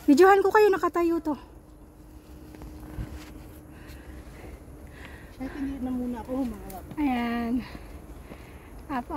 Videohan ko kayo, nakatayo to. Ay, pinili na muna ako humarap. Ayan. Up.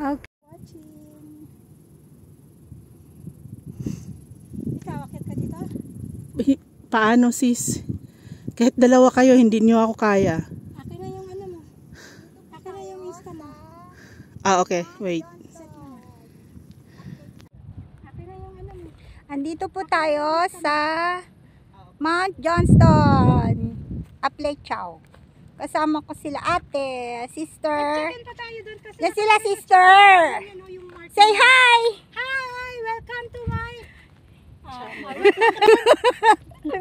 Okay. Watching. Ikaw, akit ka dito? Paano sis? Kahit dalawa kayo, hindi nyo ako kaya. Akin na yung ano mo. Akin na yung Insta mo. Okay. Wait. Akin na yung ano mo. Andito po tayo sa Mount Johnston, Aplecao. Kasama ko sila ate, sister. Chicken pa tayo doon kasi. Yan sila sister. Say hi! Hi! Welcome to my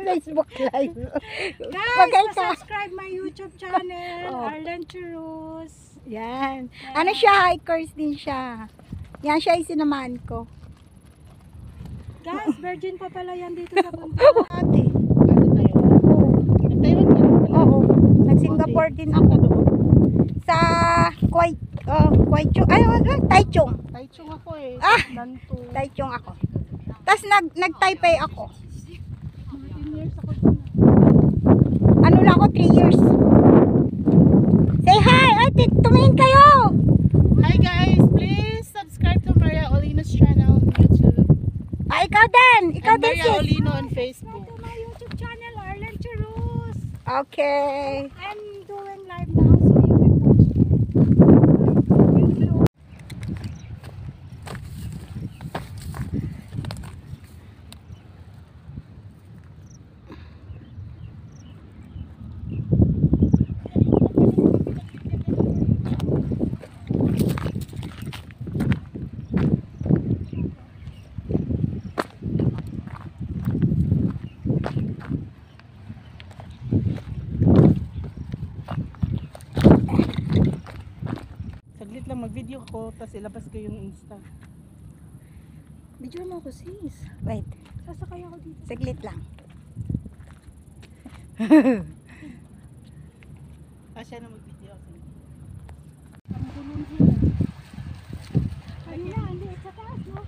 Facebook live. guys, subscribe my YouTube channel, Arlen Churros. Yan. Ano siya, hikers din siya. Yan siya yung sinamahan ko. Guys, virgin pa pala yan dito sa bundok. Ate. Nagtaiwan ka rin pala. Oo. Nag-Singapore din ako doon. Sa Taichung. Taichung ako eh. Ah! Nanto. Taichung ako. Tapos nag-Taipei ako. 10 years ako dun. Ano lang ako, 3 years. Say hi! Ay, tumingin kayo! Hi guys! Please subscribe to Maria Olino's channel on YouTube. Ah, ikaw din! Ikaw And din, Maria sis! Olino on Facebook. To my YouTube channel, Arlen Churros. Okay. I'm doing live now, so you can watch me. Saglit lang mag-video ko, tapos ilabas ko yung Insta. Video mo ako, sis. Wait. Sasakay ako dito. Saglit lang. Siya na mag-video. Ang gulong sila. Ano na, hindi. Sa taas, no?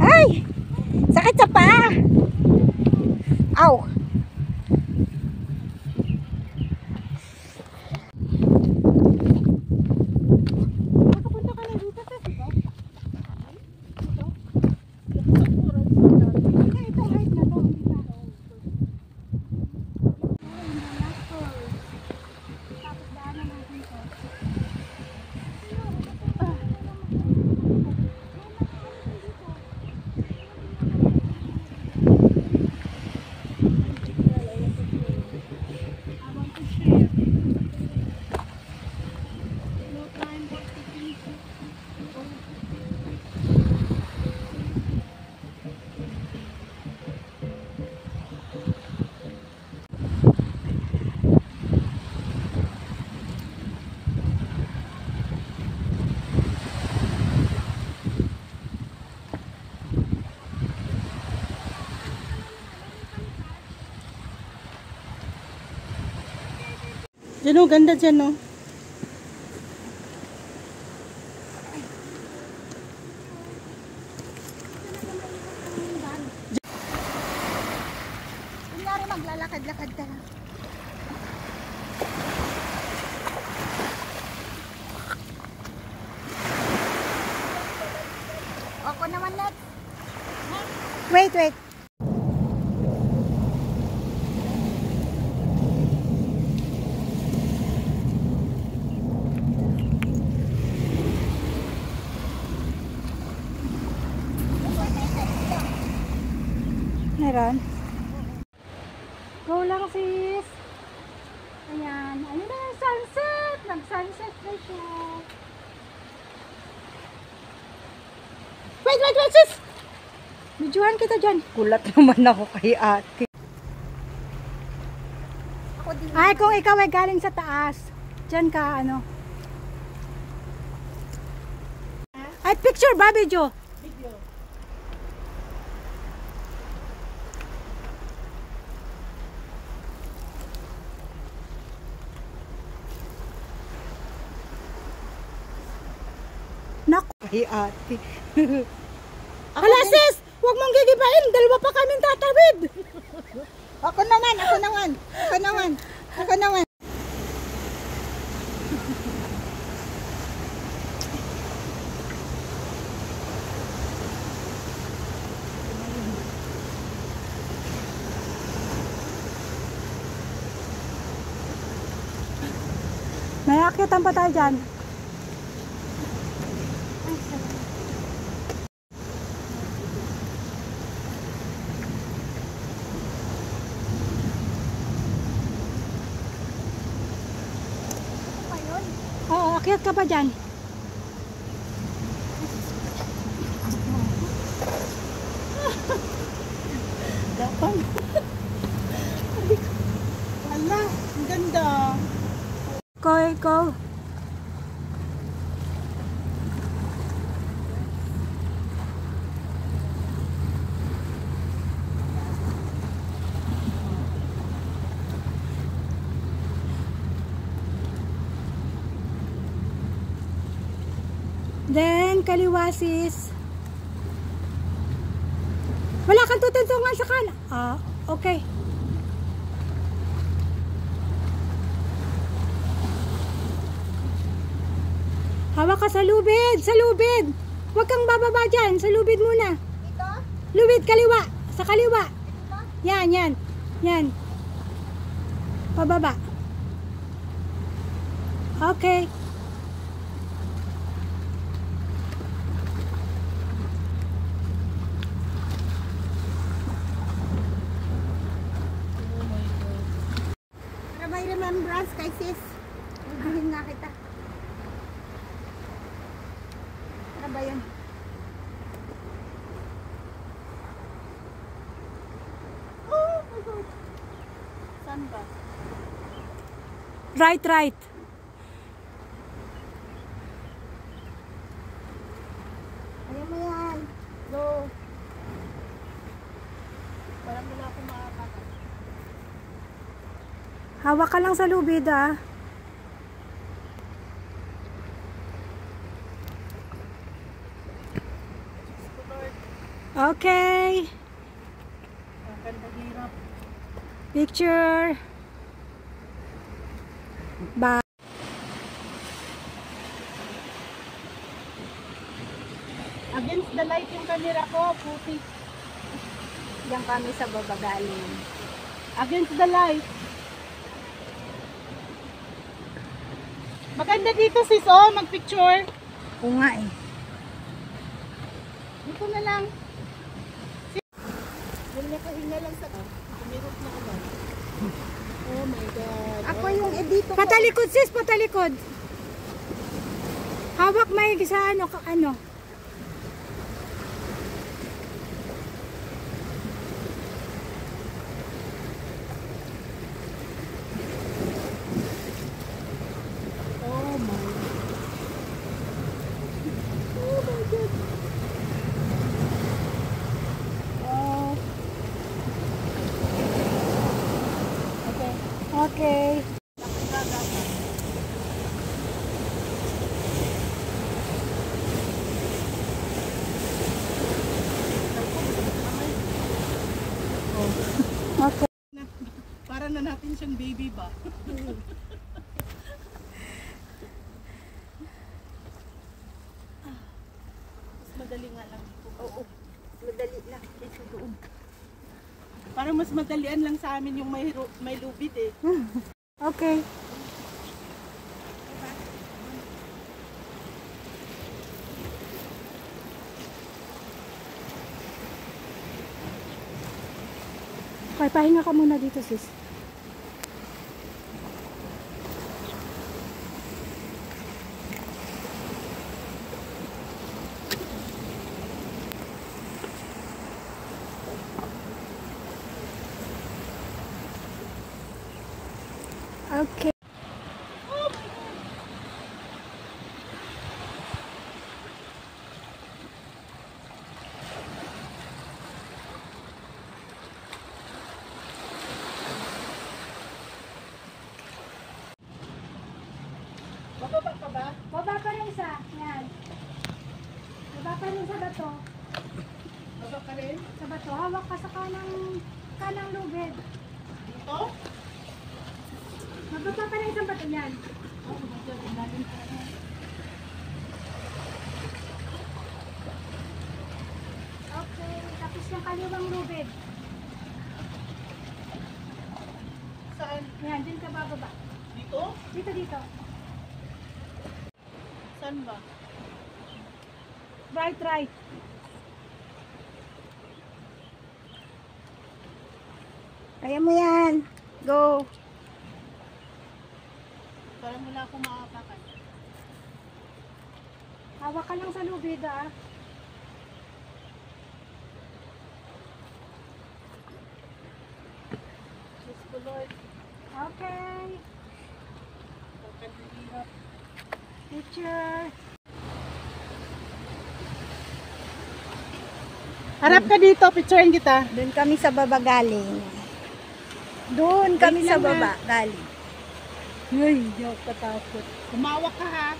Ay! Sakit sa paa! Aw! Nakapunta ka na dito sa diba? Ito height na to. Hindi pa. Tapos daanan natin to. Diyan o, ganda dyan o. Kunyari maglalakad-lakad ka lang. Ako naman next. Wait. Meron. Go lang, sis. Ayan. Ayun na yung sunset. Nag-sunset na siya. Wait, sis! Videohan kita dyan. Kulat naman ako kay ate. Ay, kung ikaw ay galing sa taas, dyan ka, ano, Ay, picture ba, video? Video. Naku. Ay, ate. Hala, sis! Huwag mong gigibain. Dalawa pa kaming tatawid. Ako naman, ako naman. Ako naman. Ako naman. May akitan pa tayo dyan. Oo, akyat ka pa dyan. Dapat. Wala, ang ganda. Go. Then, kaliwa sis. Wala kang tutuntungan sa kanan. Ah, okay. Hawak ka sa lubid, sa lubid. Huwag kang bababa dyan, sa lubid muna. Ito? Lubid, kaliwa, sa kaliwa. Ito? Yan. Pababa. Okay. Para may remembrance kay sis. Mahalin nga kita. Ano ba yun? Oh my God. Saan ba? Right. Ayaw mo yan. Go. Parang wala akong makakakas. Hawak ka lang sa lubid ah. Okay. Ang ganda hirap. Picture. Bye. Against the light yung camera ko, puti. Diyan kami sa baba galing. Against the light. Maganda dito sis, oh, magpicture. Oo nga eh. Dito na lang. Yung nakahinga lang sa kumirot na agad. Oh my God. Ako yung edito ko. Patalikod sis, patalikod. Hawak may sa ano. Oh my. Oh. Okay. Okay. Okay. Para na natin siyang baby ba? Mas madali nga lang dito. Oo. Madali lang. Ito doon. Parang mas madalian lang sa amin yung may lubid eh. Okay. Okay, pahinga ka muna dito sis. Okay. bato. Baba ka rin. Sa bato. Hawak ka sa kanang lubid. Dito? Magbaba ka ng isang bato niyan. Okay, tapos yung kaliwang lubid. Saan? Yan, dun ka bababa. Dito? Dito. Saan ba? Right. Kaya mo yan. Go. Parang wala akong makakakan. Hawak ka lang sa lubid ah. Diyos ko Lord. Okay. Pagkandihirap. Picture. Harap ka dito, picturein kita. Doon kami sa baba galing. Doon kami sa baba galing. Ay, hindi ako katakot. Umawak ka ha.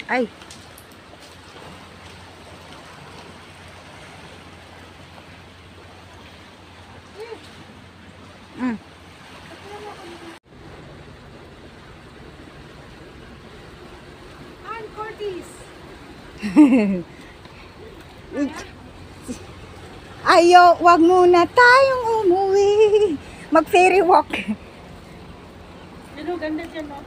Ay. Ann Curtis. Ayo, wag muna tayong umuwi. Mag-ferry walk. Ano, ganda dyan, no?